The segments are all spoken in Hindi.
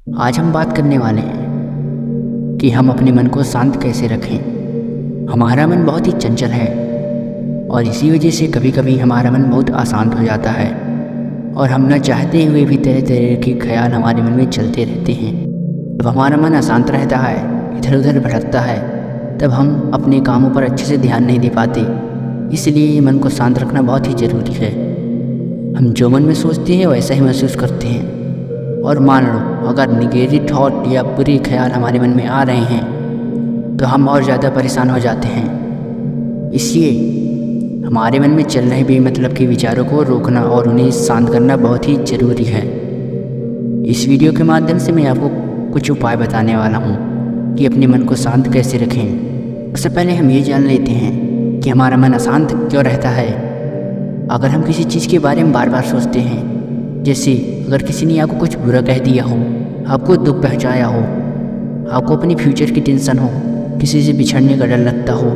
आज हम बात करने वाले हैं कि हम अपने मन को शांत कैसे रखें। हमारा मन बहुत ही चंचल है और इसी वजह से कभी कभी हमारा मन बहुत अशांत हो जाता है और हम न चाहते हुए भी तरह तरह के ख्याल हमारे मन में चलते रहते हैं। जब हमारा मन अशांत रहता है, इधर उधर भटकता है, तब हम अपने कामों पर अच्छे से ध्यान नहीं दे पाते। इसलिए मन को शांत रखना बहुत ही ज़रूरी है। हम जो मन में सोचते हैं वैसा ही महसूस करते हैं। और मान लो अगर निगेटिव थॉट या बुरे ख्याल हमारे मन में आ रहे हैं तो हम और ज़्यादा परेशान हो जाते हैं। इसलिए हमारे मन में चल रहे बेमतलब के विचारों को रोकना और उन्हें शांत करना बहुत ही ज़रूरी है। इस वीडियो के माध्यम से मैं आपको कुछ उपाय बताने वाला हूँ कि अपने मन को शांत कैसे रखें। उससे पहले हम ये जान लेते हैं कि हमारा मन अशांत क्यों रहता है। अगर हम किसी चीज़ के बारे में बार बार सोचते हैं, जैसे अगर किसी ने आपको कुछ बुरा कह दिया हो, आपको दुख पहुंचाया हो, आपको अपने फ्यूचर की टेंशन हो, किसी से बिछड़ने का डर लगता हो,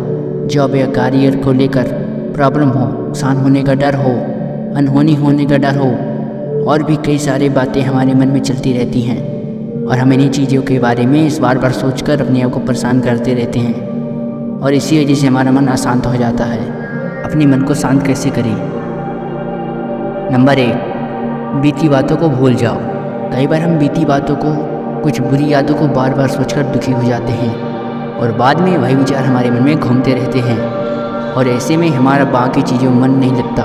जॉब या करियर को लेकर प्रॉब्लम हो, नुकसान होने का डर हो, अनहोनी होने का डर हो, और भी कई सारी बातें हमारे मन में चलती रहती हैं और हम इन्हीं चीज़ों के बारे में इस बार बार सोचकर अपने आप को परेशान करते रहते हैं और इसी वजह से हमारा मन अशांत हो जाता है। अपने मन को शांत कैसे करें? नंबर 1, बीती बातों को भूल जाओ। कई बार हम बीती बातों को, कुछ बुरी यादों को बार बार सोचकर दुखी हो जाते हैं और बाद में वही विचार हमारे मन में घूमते रहते हैं और ऐसे में हमारा बाकी चीज़ों में मन नहीं लगता।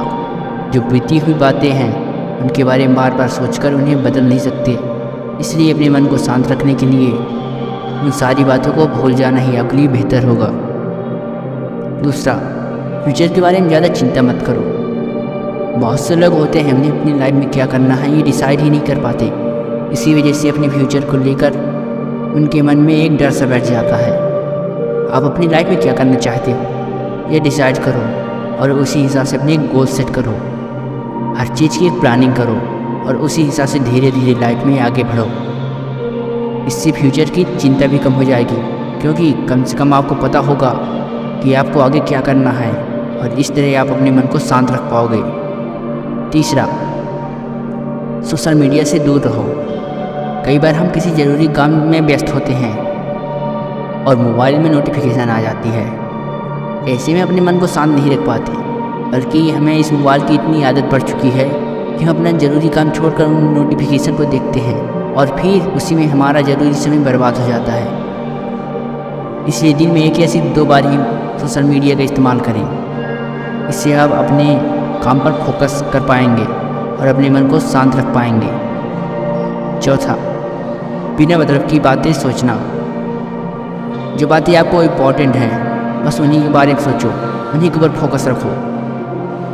जो बीती हुई बातें हैं उनके बारे में बार बार सोचकर उन्हें बदल नहीं सकते। इसलिए अपने मन को शांत रखने के लिए उन सारी बातों को भूल जाना ही आपके लिए बेहतर होगा। दूसरा, फ्यूचर के बारे में ज़्यादा चिंता मत करो। बहुत से लोग होते हैं उन्हें अपनी लाइफ में क्या करना है ये डिसाइड ही नहीं कर पाते। इसी वजह से अपने फ्यूचर को लेकर उनके मन में एक डर सा बैठ जाता है। आप अपनी लाइफ में क्या करना चाहते हो ये डिसाइड करो और उसी हिसाब से अपने गोल सेट करो। हर चीज़ की एक प्लानिंग करो और उसी हिसाब से धीरे धीरे लाइफ में आगे बढ़ो। इससे फ्यूचर की चिंता भी कम हो जाएगी, क्योंकि कम से कम आपको पता होगा कि आपको आगे क्या करना है और इस तरह आप अपने मन को शांत रख पाओगे। तीसरा, सोशल मीडिया से दूर रहो। कई बार हम किसी ज़रूरी काम में व्यस्त होते हैं और मोबाइल में नोटिफिकेशन आ जाती है। ऐसे में अपने मन को शांत नहीं रख पाते, बल्कि हमें इस मोबाइल की इतनी आदत पड़ चुकी है कि हम अपना ज़रूरी काम छोड़कर उन नोटिफिकेशन को देखते हैं और फिर उसी में हमारा ज़रूरी समय बर्बाद हो जाता है। इसलिए दिन में एक या सिर्फ 2 बार ही सोशल मीडिया का इस्तेमाल करें। इससे आप अपने काम पर फोकस कर पाएंगे और अपने मन को शांत रख पाएंगे। चौथा, बिना मतलब की बातें सोचना। जो बातें आपको इम्पोर्टेंट हैं बस उन्हीं के बारे में सोचो, उन्हीं के ऊपर फोकस रखो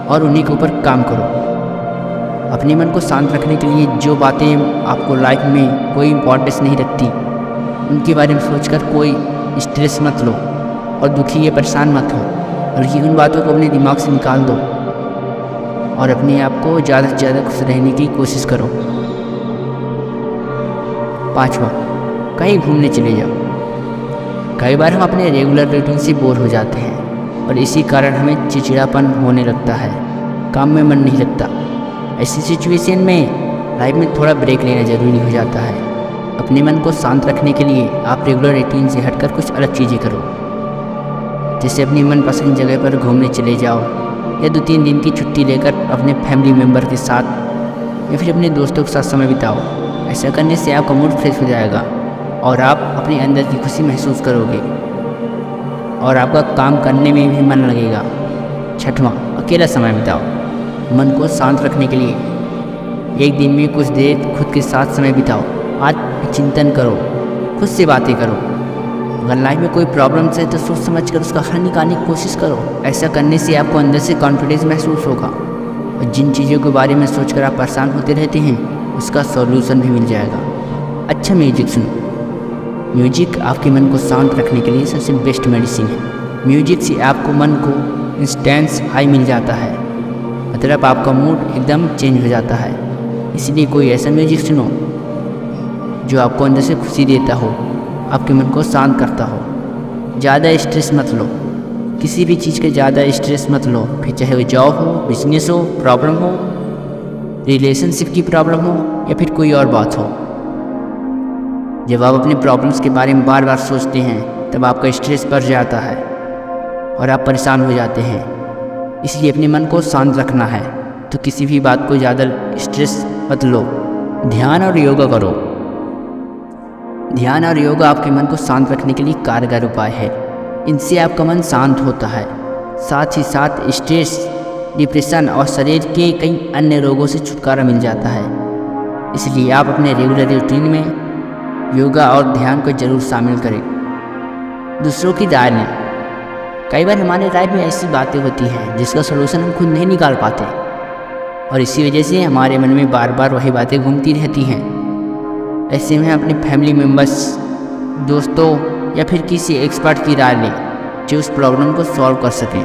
और उन्हीं के ऊपर काम करो। अपने मन को शांत रखने के लिए जो बातें आपको लाइफ में कोई इम्पोर्टेंस नहीं रखती उनके बारे में सोचकर कोई स्ट्रेस मत लो और दुखी या परेशान मत हो, बल्कि उन बातों को अपने दिमाग से निकाल दो और अपने आप को ज़्यादा से ज़्यादा खुश रहने की कोशिश करो। 5वां, कहीं घूमने चले जाओ। कई बार हम अपने रेगुलर रूटीन से बोर हो जाते हैं और इसी कारण हमें चिड़चिड़ापन होने लगता है, काम में मन नहीं लगता। ऐसी सिचुएशन में लाइफ में थोड़ा ब्रेक लेना ज़रूरी हो जाता है। अपने मन को शांत रखने के लिए आप रेगुलर रूटीन से हटकर कुछ अलग चीज़ें करो, जैसे अपनी मनपसंद जगह पर घूमने चले जाओ या 2-3 दिन की छुट्टी लेकर अपने फैमिली मेम्बर के साथ या फिर अपने दोस्तों के साथ समय बिताओ। ऐसा करने से आपका मूड फ्रेश हो जाएगा और आप अपने अंदर की खुशी महसूस करोगे और आपका काम करने में भी मन लगेगा। 6वां, अकेला समय बिताओ। मन को शांत रखने के लिए एक दिन में कुछ देर खुद के साथ समय बिताओ। आत्मचिंतन करो, खुद से बातें करो। अगर लाइफ में कोई प्रॉब्लम्स है तो सोच समझ कर उसका हल निकालने की कोशिश करो। ऐसा करने से आपको अंदर से कॉन्फिडेंस महसूस होगा और जिन चीज़ों के बारे में सोचकर आप परेशान होते रहते हैं उसका सॉल्यूशन भी मिल जाएगा। अच्छा म्यूजिक सुनो। म्यूजिक आपके मन को शांत रखने के लिए सबसे बेस्ट मेडिसिन है। म्यूजिक से आपको मन को इंस्टेंस हाई मिल जाता है, मतलब आपका मूड एकदम चेंज हो जाता है। इसलिए कोई ऐसा म्यूजिक सुनो जो आपको अंदर से खुशी देता हो, आपके मन को शांत करता हो। ज़्यादा स्ट्रेस मत लो, किसी भी चीज़ के ज़्यादा स्ट्रेस मत लो, फिर चाहे वो जॉब हो, बिजनेस हो, प्रॉब्लम हो, रिलेशनशिप की प्रॉब्लम हो या फिर कोई और बात हो। जब आप अपनी प्रॉब्लम्स के बारे में बार बार सोचते हैं तब आपका स्ट्रेस बढ़ जाता है और आप परेशान हो जाते हैं। इसलिए अपने मन को शांत रखना है तो किसी भी बात को ज़्यादा स्ट्रेस मत लो। ध्यान और योगा करो। ध्यान और योगा आपके मन को शांत रखने के लिए कारगर उपाय है। इनसे आपका मन शांत होता है, साथ ही साथ स्ट्रेस, डिप्रेशन और शरीर के कई अन्य रोगों से छुटकारा मिल जाता है। इसलिए आप अपने रेगुलर रूटीन में योगा और ध्यान को जरूर शामिल करें। दूसरों की राय लें। कई बार हमारे राय में ऐसी बातें होती हैं जिसका सलूशन हम खुद नहीं निकाल पाते और इसी वजह से हमारे मन में बार बार वही बातें घूमती रहती हैं। ऐसे में अपने फैमिली मेम्बर्स, दोस्तों या फिर किसी एक्सपर्ट की राय लें जो उस प्रॉब्लम को सॉल्व कर सकें।